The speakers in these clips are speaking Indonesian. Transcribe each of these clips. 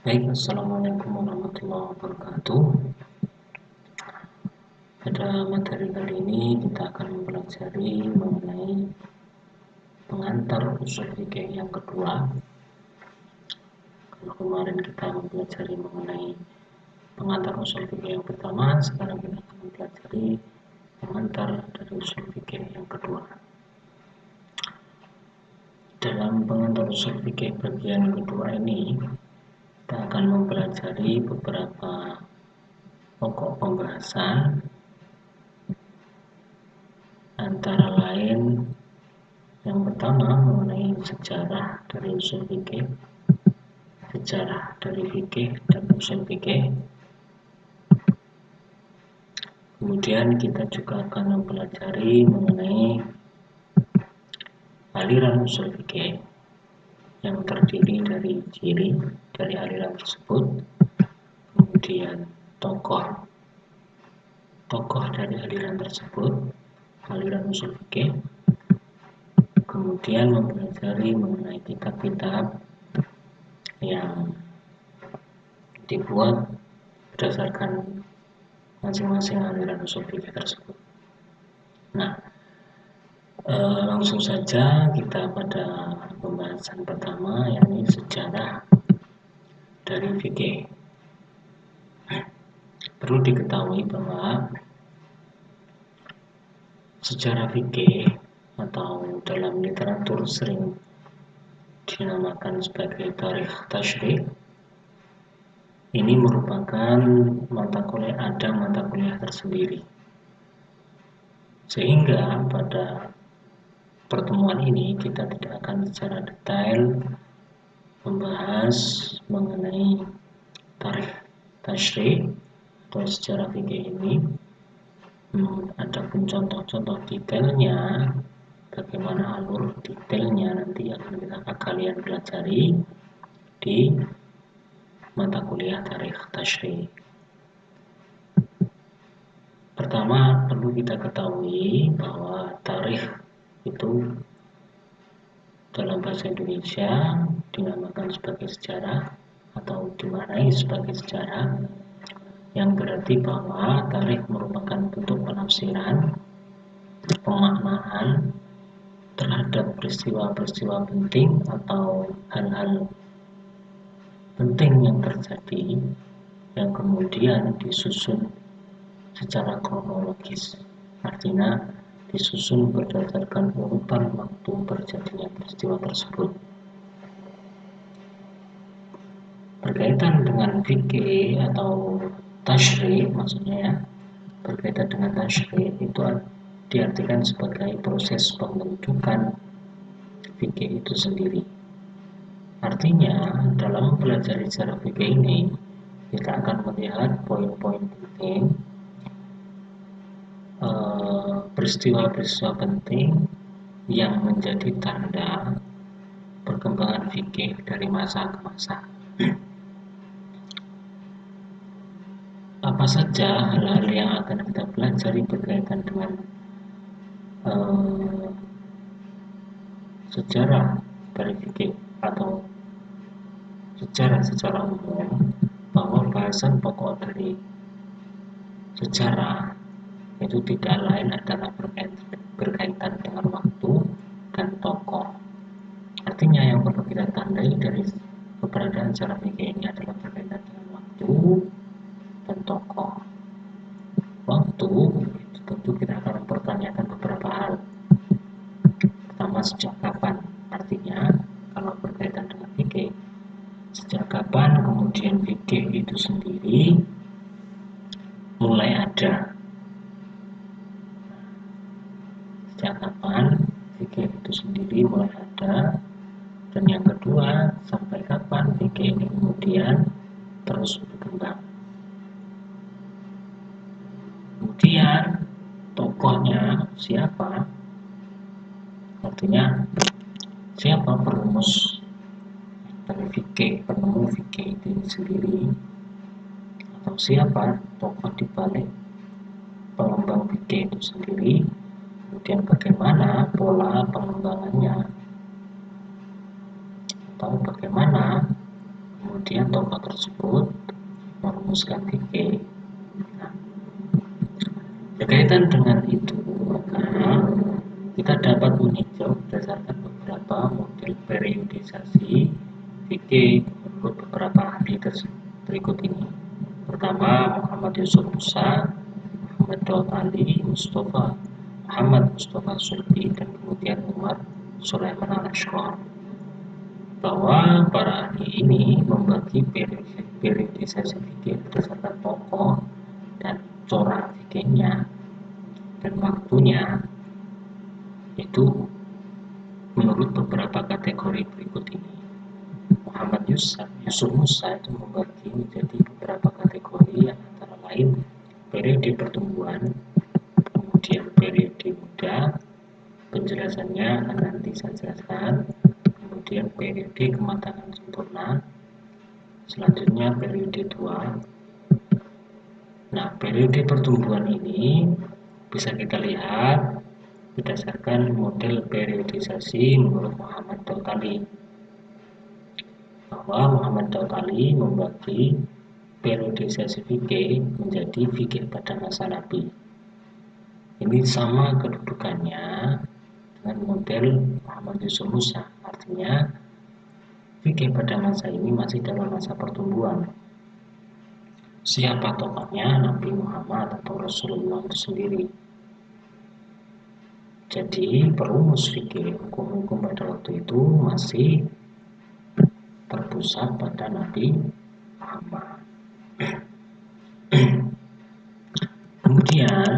Baik, Assalamualaikum warahmatullahi wabarakatuh. Pada materi kali ini kita akan mempelajari mengenai pengantar usul fikih yang kedua. Kalau kemarin kita mempelajari mengenai pengantar usul fikih yang pertama, sekarang kita akan mempelajari pengantar dari usul fikih yang kedua. Dalam pengantar usul fikih bagian kedua ini, kita akan mempelajari beberapa pokok pembahasan, antara lain yang pertama mengenai sejarah dari usul fikih, sejarah dari fikih dan usul fikih. Kemudian kita juga akan mempelajari mengenai aliran usul fikih yang terdiri dari ciri dari aliran tersebut, kemudian tokoh dari aliran tersebut, aliran usul fikih. Kemudian mempelajari mengenai kitab-kitab yang dibuat berdasarkan masing-masing aliran usul fikih tersebut. Nah, langsung saja kita pada pembahasan pertama, yakni sejarah dari fikih. Perlu diketahui bahwa sejarah fikih atau dalam literatur sering dinamakan sebagai tarikh tasyrik. Ini merupakan mata kuliah tersendiri. Sehingga pada pertemuan ini kita tidak akan secara detail membahas mengenai tarikh tasyrik atau sejarah fikih ini. Adapun contoh-contoh detailnya, bagaimana alur detailnya nanti akan kalian pelajari di mata kuliah tarikh tasyrik. Pertama, perlu kita ketahui bahwa tarikh itu dalam bahasa Indonesia dinamakan sebagai sejarah atau dimaknai sebagai sejarah, yang berarti bahwa tarikh merupakan bentuk penafsiran, pemaknaan terhadap peristiwa-peristiwa penting atau hal-hal penting yang terjadi yang kemudian disusun secara kronologis, artinya disusun berdasarkan urutan waktu terjadinya peristiwa tersebut. Berkaitan dengan fikih atau tasyrik, maksudnya ya, berkaitan dengan tasyrik itu diartikan sebagai proses pembentukan fikih itu sendiri. Artinya dalam mempelajari sejarah fikih ini kita akan melihat poin-poin penting, peristiwa-peristiwa penting yang menjadi tanda perkembangan fikih dari masa ke masa. Apa saja hal-hal yang akan kita pelajari berkaitan dengan sejarah dari fikih atau sejarah secara umum, bahwa bahasan pokok dari sejarah itu tidak lain adalah berkaitan dengan waktu dan tokoh. Artinya yang perlu kita tandai dari keberadaan sejarah fikih ini adalah berkaitan dengan waktu dan tokoh. Waktu itu tentu kita akan mempertanyakan beberapa hal. Pertama, sejak kapan? Artinya kalau berkaitan dengan fikih, sejak kapan kemudian fikih itu sendiri mulai ada? Sejak kapan fikih itu sendiri mulai ada? Dan yang kedua, sampai kapan fikih ini kemudian terus berkembang? Kemudian tokohnya siapa? Artinya siapa perumus dari fikih, penemu fikih itu sendiri, atau siapa tokoh di balik pengembang fikih itu sendiri? Kemudian bagaimana pola pengembangannya, atau bagaimana kemudian tokoh tersebut merumuskan fikih. Nah, berkaitan dengan itu, maka kita dapat meninjau berdasarkan beberapa model periodisasi fikih menurut beberapa ahli berikut ini. Pertama, Muhammad Yusuf Musa, Muhammad Daud Ali Mustafa, Muhammad Mustafa Sulbi, dan kemudian Umar Sulaiman Al-Ashqar. Bahwa para ahli ini membagi periodisasi fikih berdasarkan tokoh dan corak fikihnya dan waktunya itu menurut beberapa kategori berikut ini. Muhammad Yusuf Musa itu membagi menjadi beberapa kategori, yang antara lain periode pertumbuhan, kemudian periode muda, penjelasannya akan nanti saya jelaskan, kemudian periode kematangan sempurna, selanjutnya periode tua. Nah, periode pertumbuhan ini bisa kita lihat berdasarkan model periodisasi menurut Muhammad Daud Ali, bahwa Muhammad Daud Ali membagi periodisasi fikih menjadi fikih pada masa Nabi. Ini sama kedudukannya dengan model Muhammad Yusuf Musa, artinya fikih pada masa ini masih dalam masa pertumbuhan. Siapa tokohnya? Nabi Muhammad atau Rasulullah itu sendiri. Jadi perumus fikih hukum-hukum pada waktu itu masih terpusat pada Nabi Muhammad. Kemudian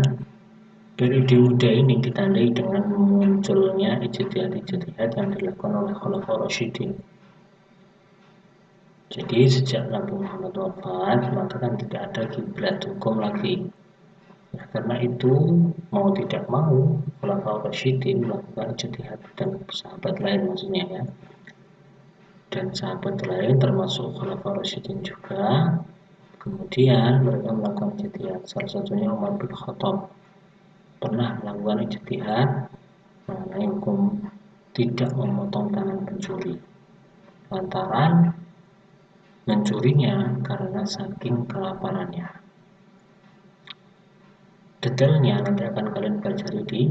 periode muda ini ditandai dengan munculnya ijtihad-ijtihad yang dilakukan oleh Khulafaur Rasyidin. Jadi sejak Nabi Muhammad wafat, maka kan tidak ada kiblat hukum lagi. Nah, karena itu mau tidak mau Khulafaur Rasyidin melakukan ijtihad, dan sahabat lain maksudnya ya. Dan sahabat lain termasuk Khulafaur Rasyidin juga. Kemudian mereka melakukan ijtihad. Salah satunya Umar bin Khattab pernah melakukan ijtihad mengenai hukum tidak memotong tangan pencuri, lantaran mencurinya karena saking kelaparannya. Detailnya nanti akan kalian pelajari di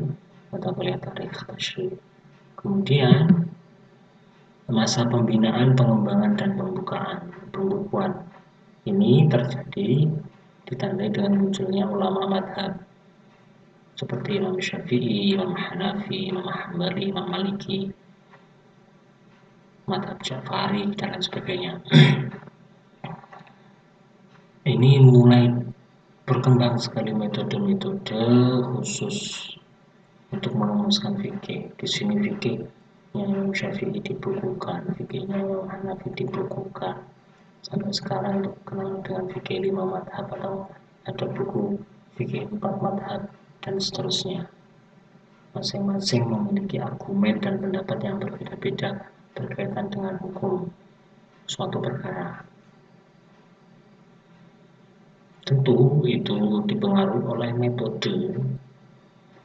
mata kuliah tarikh tasyri'. Kemudian masa pembinaan, pengembangan, dan pembukuan ini terjadi ditandai dengan munculnya ulama madhab seperti Imam Syafi'i, Imam Hanafi, Imam Hambali, Imam Maliki, madhab Ja'fari, dan lain sebagainya. Ini mulai berkembang sekali metode-metode khusus untuk merumuskan fikih. Di sini fikihnya Imam Syafi'i dibukukan, fikihnya Imam Hanafi dibukukan. Sampai sekarang itu kenal dengan fikih 5 madhab, atau ada buku fikih 4 madhab, dan seterusnya. Masing-masing memiliki argumen dan pendapat yang berbeda-beda berkaitan dengan hukum suatu perkara. Tentu itu dipengaruhi oleh metode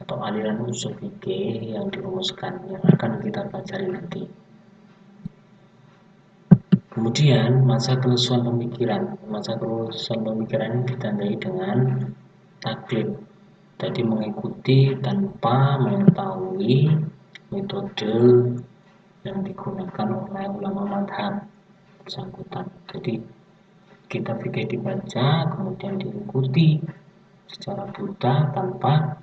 atau aliran usul fikih yang dirumuskan, yang akan kita pelajari nanti. Kemudian masa kelusuan pemikiran ini ditandai dengan taklid, jadi mengikuti tanpa mengetahui metode yang digunakan oleh ulama madhab bersangkutan. Jadi kita fikih dibaca, kemudian diikuti secara buta tanpa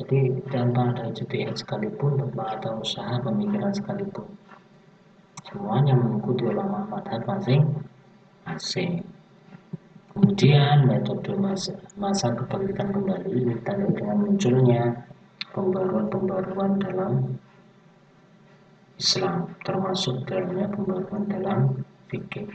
ada ijtihad sekalipun, tanpa ada usaha pemikiran sekalipun. Semuanya mengikuti ulama madhab masing-masing. Kemudian metode masa kebangkitan kembali ditandai dengan munculnya pembaruan-pembaruan dalam Islam, termasuk dalamnya pembaruan dalam fikih.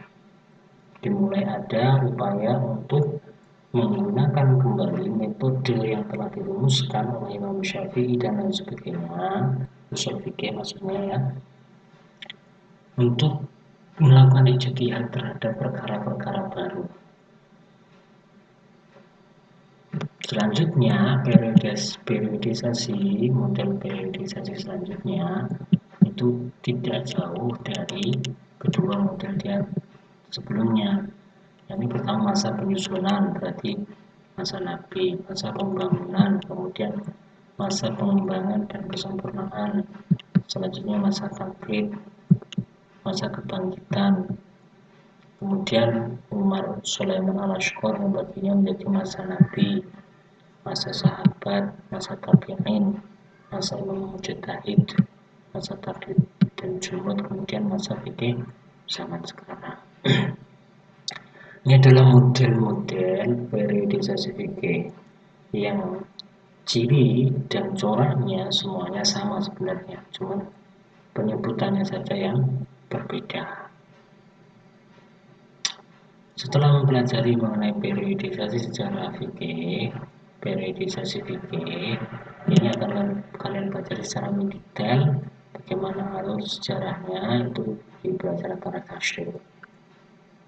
Dimulai ada upaya untuk menggunakan kembali metode yang telah dirumuskan oleh Imam Syafi'i dan lain sebagainya, usul fikih maksudnya ya, untuk melakukan ijtihad terhadap perkara-perkara baru. Selanjutnya, model periodisasi selanjutnya itu tidak jauh dari kedua model sebelumnya. Ini pertama masa penyusunan, berarti masa Nabi, masa pembangunan, kemudian masa pengembangan dan kesempurnaan, selanjutnya masa takrib, masa kebangkitan, kemudian Umar Sulaiman al-Ashqar membaginya menjadi masa Nabi, masa sahabat, masa tabi'in, masa imam mujtahid, masa taklid dan jumhur, kemudian masa fikih zaman sekarang. Ini adalah model-model periodisasi fikih yang ciri dan coraknya semuanya sama sebenarnya, cuma penyebutannya saja yang berbeda. Setelah mempelajari mengenai periodisasi secara fikih, periodisasi fikih ini akan kalian pelajari secara mendetail bagaimana alur sejarahnya itu di pelajaran para tasyrik.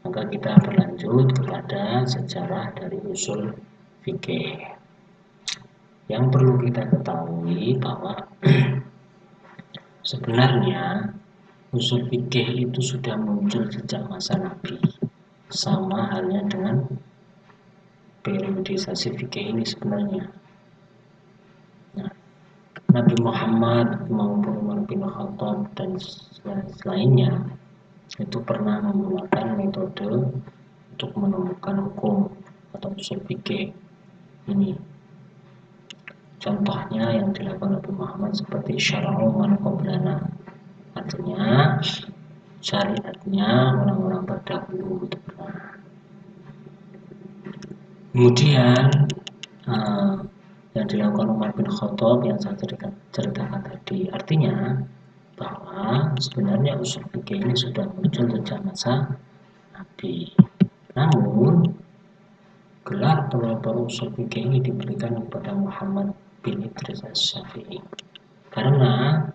Maka kita berlanjut kepada sejarah dari usul fikih. Yang perlu kita ketahui bahwa sebenarnya usul fikih itu sudah muncul sejak masa Nabi. Sama halnya dengan periodisasi fikih ini sebenarnya. Nah, Nabi Muhammad maupun Umar bin Khattab dan lainnya itu pernah menggunakan metode untuk menemukan hukum atau usul fikih ini. Contohnya yang dilakukan Nabi Muhammad seperti syara'u man qablana, artinya syariatnya orang-orang terdahulu itu pernah. Kemudian yang dilakukan Umar bin Khattab yang saya ceritakan tadi, artinya bahwa sebenarnya usul fikih ini sudah muncul sejak masa Nabi. Namun gelar pelopor usul fikih ini diberikan kepada Muhammad bin Idris Asy-Syafi'i karena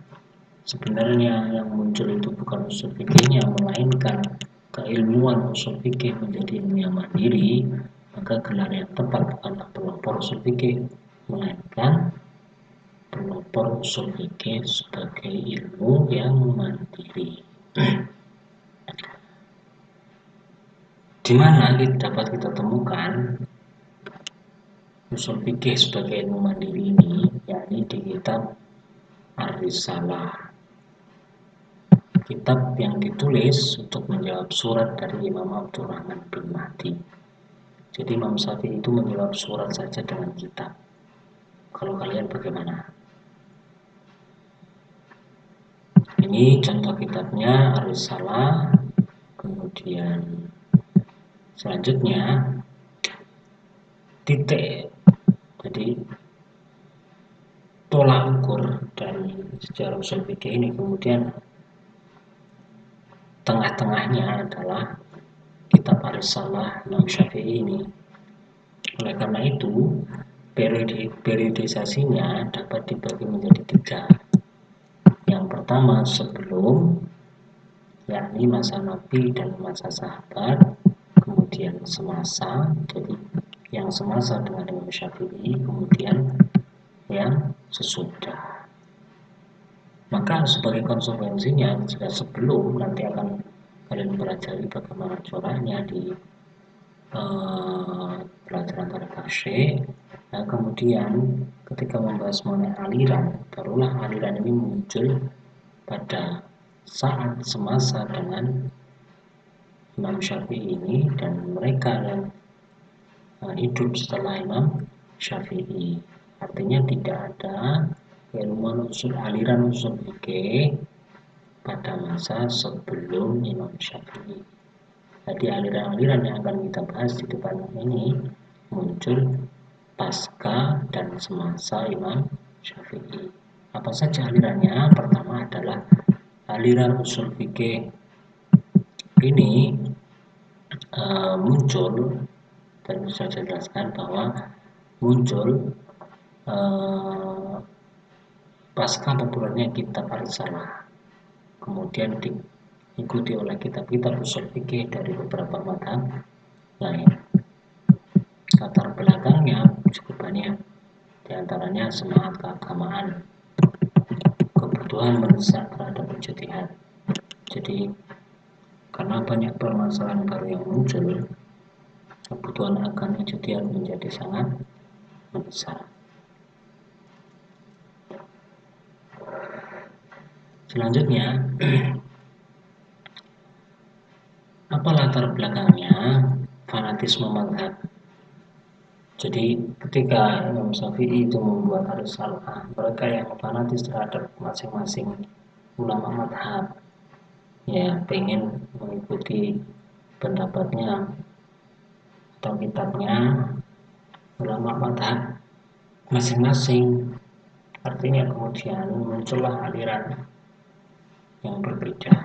sebenarnya yang muncul itu bukan usul fikihnya, melainkan keilmuan usul fikih menjadi ilmu yang mandiri. Maka gelar yang tepat bukanlah pelopor usul fikih, melainkan pelopor usul fikih sebagai ilmu yang mandiri. Di mana dapat kita temukan usul fikih sebagai ilmu mandiri ini, yakni di kitab Ar-Risalah, kitab yang ditulis untuk menjawab surat dari Imam Abdurrahman bin Mahdi. Jadi Imam Syafi'i itu menjawab surat saja dengan kitab. Kalau kalian bagaimana? Ini contoh kitabnya Ar-Risalah. Kemudian selanjutnya titik, jadi tolak ukur dari sejarah usul fikih ini. Kemudian tengah-tengahnya adalah kitab Ar-Risalah Imam Syafi'i ini. Oleh karena itu periodisasinya dapat dibagi menjadi 3. Yang pertama sebelum, yakni masa Nabi dan masa sahabat, kemudian semasa, jadi yang semasa dengan Imam Syafi'i, kemudian yang sesudah. Maka sebagai konsekuensinya, jika sebelum, nanti akan kalian pelajari bagaimana coraknya di pelajaran pada tasyrik. Nah, kemudian ketika membahas mengenai aliran, barulah aliran ini muncul pada saat semasa dengan Imam Syafi'i ini dan mereka yang hidup setelah Imam Syafi'i. Artinya tidak ada ilmu aliran usul fikih pada masa sebelum Imam Syafi'i. Jadi aliran-aliran yang akan kita bahas di depan ini muncul pasca dan semasa Imam Syafi'i. Apa saja alirannya? Pertama adalah aliran usul fikih ini muncul, dan bisa saya jelaskan bahwa muncul pasca populernya kitab Ar-Risalah, kemudian diikuti oleh kitab-kitab usul fikih dari beberapa mazhab lain. Latar belakangnya cukup banyak, diantaranya semangat keagamaan, kebutuhan mendesak terhadap ijtihad. Jadi Karena banyak permasalahan baru yang muncul, kebutuhan akan ijtihad menjadi sangat besar. Selanjutnya, apa latar belakangnya fanatisme mazhab? Jadi ketika Imam Syafi'i itu membuat Ar-Risalah, mereka yang fanatis terhadap masing-masing ulama mazhab, ya pengen mengikuti pendapatnya atau kitabnya ulama mazhab masing-masing. Artinya kemudian muncullah aliran yang berbeda,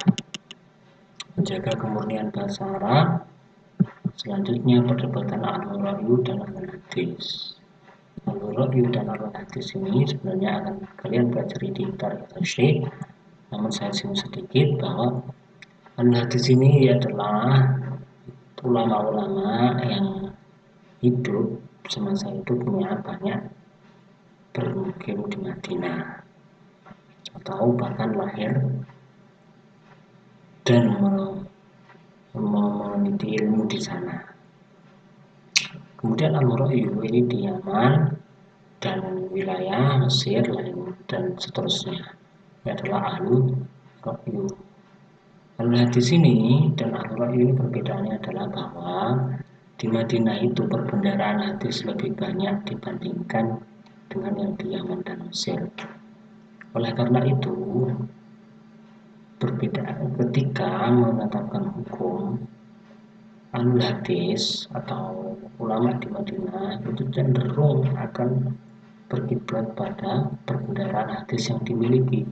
menjaga kemurnian bahasa Arab. Selanjutnya perdebatan Ahlul Ra'yu dan Ahlul Hadis. Ahlul Ra'yu dan Ahlul Hadis ini sebenarnya akan kalian pelajari di Tarikh Syekh, namun saya singgung sedikit bahwa Ahlul Hadis ini adalah ulama-ulama yang hidup semasa hidupnya banyak bermukim di Madinah atau bahkan lahir dan meneliti ilmu di sana. Kemudian Al-Ra'yu ini di Yaman dan wilayah Mesir lain dan seterusnya. Ini adalah Ahlul Ra'yu. Ahlul Hadis ini dan Ahlul Ra'yu ini perbedaannya adalah bahwa di Madinah itu perbendaharaan hadis lebih banyak dibandingkan dengan yang di Yaman dan Mesir. Oleh karena itu, berbeda ketika menetapkan hukum, Ahlul Hadis atau ulama di Madinah itu cenderung akan berkiblat pada perbendaharaan hadis yang dimiliki,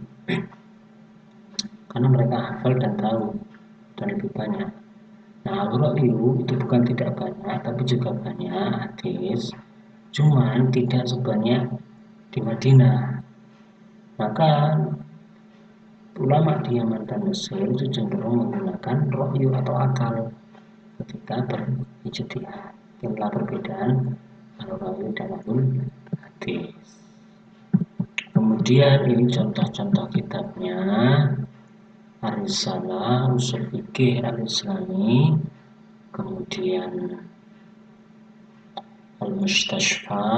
karena mereka hafal dan tahu dan lebih banyak. Nah, Al-Ra'yu itu bukan tidak banyak, tapi juga banyak hadis, cuman tidak sebanyak di Madinah. Maka ulama di Yaman dan Mesir itu cenderung menggunakan ra'yu atau akal ketika berijtihad. Inilah perbedaan Al-Ra'yu dan Al-Hadis. Kemudian ini contoh-contoh kitabnya: Ar-Risalah, Ushul Fiqh Al-Islami, kemudian Al-Mustashfa,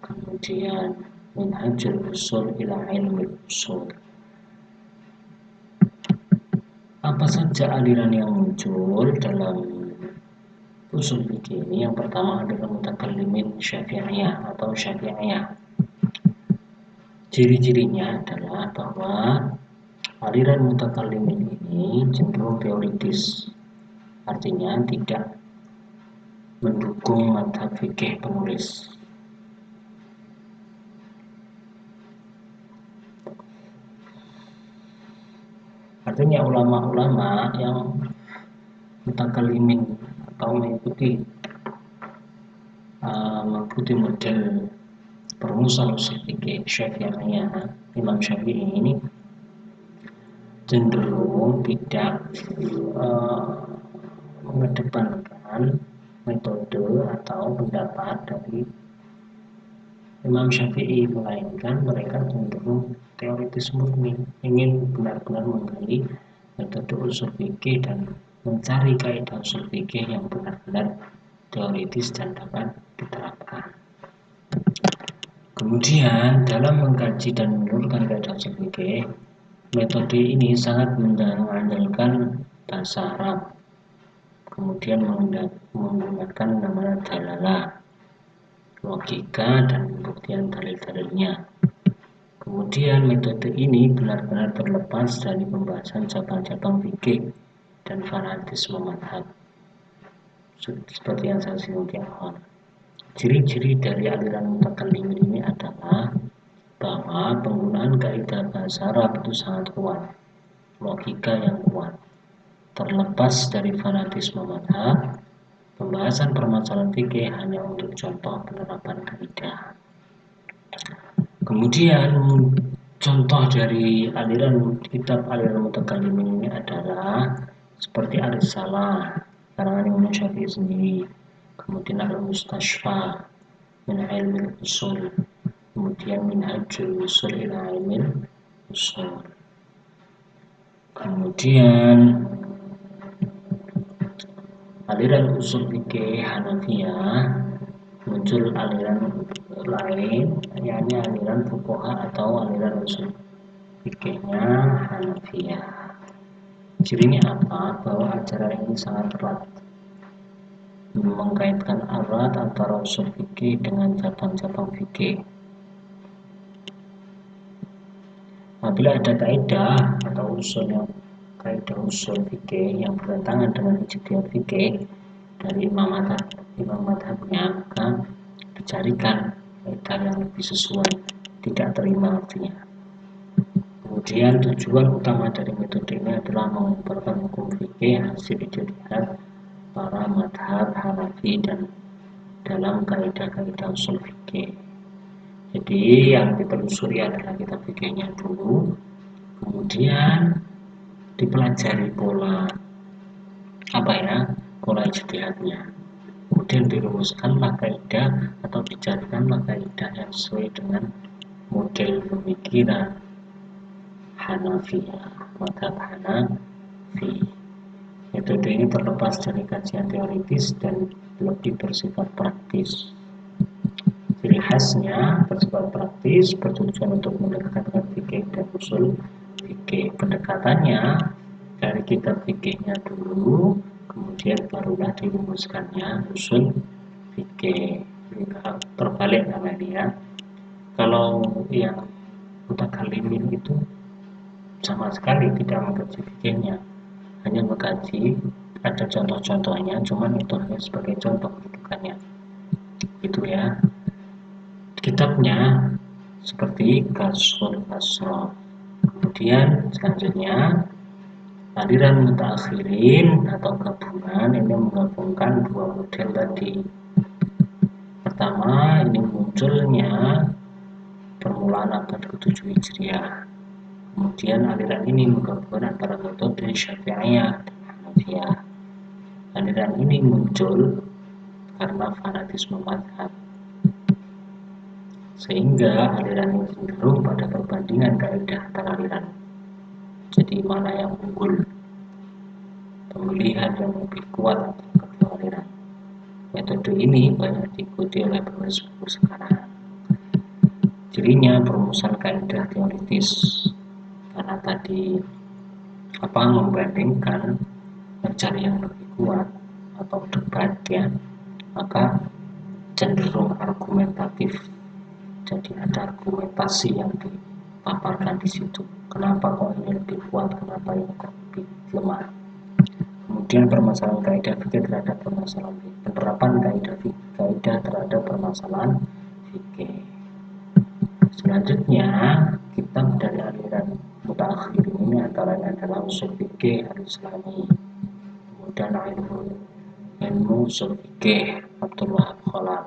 kemudian Minhajul Ushul ila Ilmil Ushul. Apa saja aliran yang muncul dalam usul fikih ini? Yang pertama adalah mutakallimin Syafi'iyah atau Syafi'iyah. Ciri-cirinya adalah bahwa aliran mutakallimin ini cenderung teoritis, artinya tidak mendukung mazhab fikih penulis. Artinya ulama-ulama yang mutakallimin atau mengikuti model perumusal usul fikih Syafi'iyah, Imam Syafi'i ini cenderung tidak mengedepankan metode atau pendapat dari Imam Syafi'i, melainkan mereka cenderung teoritis murni, ingin benar-benar menggali metode usul fikih dan mencari kaidah usul fikih yang benar-benar teoritis dan dapat diterapkan. Kemudian dalam mengkaji dan menurunkan kaidah usul fikih, metode ini sangat mengandalkan bahasa Arab, kemudian menggunakan namanya dalalah, logika, dan pembuktian dalil-dalilnya. Kemudian metode ini benar-benar terlepas dari pembahasan cabang-cabang fikih dan fanatisme mazhab, seperti yang saya singgung di awal. Ciri-ciri dari aliran mutakallimin ini adalah bahwa penggunaan kaidah bahasa Arab itu sangat kuat, logika yang kuat, terlepas dari fanatisme mazhab. Pembahasan permasalahan fikih hanya untuk contoh penerapan kaidah. Kemudian contoh dari aliran kitab aliran mutakallimin ini adalah seperti Ar-Risalah karangan Imam Syafi'i sendiri, kemudian Al-Mustashfa min Ilmil Ushul, kemudian Minhajul Ushul ila Ilmil Ushul. Kemudian aliran usul fikih Hanafiyah muncul aliran lain, yakni aliran fuqaha atau aliran usul fikihnya Hanafiyah. Cirinya apa? Bahwa ajaran ini sangat erat mengkaitkan erat antara usul fikih dengan cabang-cabang fikih. Apabila ada kaidah atau kaidah usul fikih yang bertentangan dengan ijtihad fikih dari imam madhabnya, maka dicarikan kaidah yang lebih sesuai, tidak terima artinya. Kemudian tujuan utama dari metode ini adalah mengumpulkan hukum fikih hasil ijtihad para madhab Hanafi dan dalam kaidah-kaidah usul fikih. Jadi yang ditelusuri adalah kitab fikihnya dulu, kemudian dipelajari pola ijtihadnya, kemudian dirumuskanlah kaidah atau dicarikanlah kaidah yang sesuai dengan model pemikiran Hanafiyah, madhab Hanafi. Metode ini terlepas dari kajian teoritis dan lebih bersifat praktis. Ciri khasnya bersifat praktis, bertujuan untuk mendekatkan fikih dan usul fikih. Pendekatannya dari kitab fikihnya dulu, kemudian barulah dirumuskannya usul fikih. Terbalik namanya ya. Kalau yang mutakallimin itu sama sekali tidak mengkaji fikihnya, hanya mengkaji, ada contoh-contohnya, cuman itu hanya sebagai contoh rujukannya. Itu ya. Kitabnya seperti Kasul Asrar. Kemudian selanjutnya aliran mutaakhirin atau gabungan ini menggabungkan dua model tadi. Pertama, ini munculnya permulaan abad ke-7 Hijriah. Kemudian aliran ini menggabungkan antara metode Syafi'iyah dan Hanafiyah. Aliran ini muncul karena fanatisme mazhab, sehingga aliran ini cenderung pada perbandingan kaidah antara aliran. Jadi mana yang unggul, pemilihan yang lebih kuat antara kedua aliran. Metode ini banyak diikuti oleh penulis buku sekarang. Cirinya perumusan kaidah teoritis, karena tadi membandingkan mencari yang lebih kuat atau debat ya, maka cenderung argumentatif. Jadi ada argumentasi yang dipaparkan di situ. Kenapa kok ini lebih kuat, kenapa ini kok lebih lemah. Kemudian permasalahan kaidah fikih terhadap permasalahan penerapan kaidah terhadap permasalahan fikih. Selanjutnya, kitab dari aliran mutaakhir ini antaranya adalah usul fikih al-Islami, kemudian ilmu usul fikih Abdul Wahab Khalaf.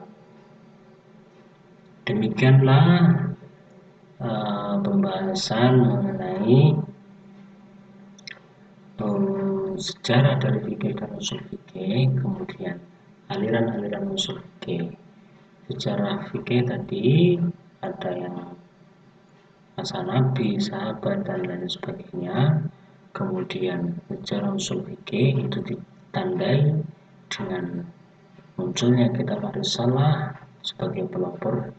Demikianlah pembahasan mengenai sejarah dari fikih dan usul fikih, kemudian aliran-aliran usul fikih. Sejarah fikih tadi ada yang masa Nabi, sahabat dan lain sebagainya. Kemudian sejarah usul fikih itu ditandai dengan munculnya kitab Ar-Risalah sebagai pelopor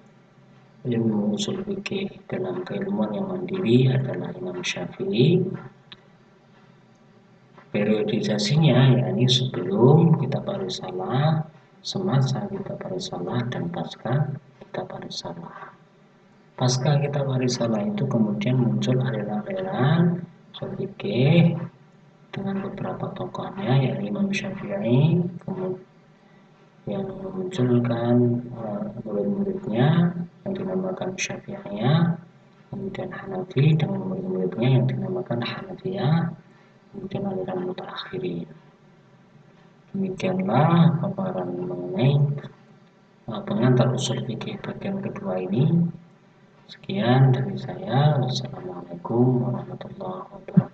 ilmu usul fikih. Dalam keilmuan yang mandiri adalah Imam Syafi'i. Periodisasinya yakni sebelum kitab Ar-Risalah, semasa kitab Ar-Risalah, dan pasca kitab Ar-Risalah. Pasca kitab Ar-Risalah itu kemudian muncul aliran-aliran usul fikih dengan beberapa tokohnya, yakni Imam Syafi'i, yang memunculkan murid-muridnya yang dinamakan Syafi'iyah, kemudian Hanafi dengan murid-muridnya yang dinamakan Hanafiyah, kemudian aliran mutaakhirin. Demikianlah paparan mengenai pengantar usul fikih bagian kedua ini. Sekian dari saya. Wassalamualaikum warahmatullahi wabarakatuh.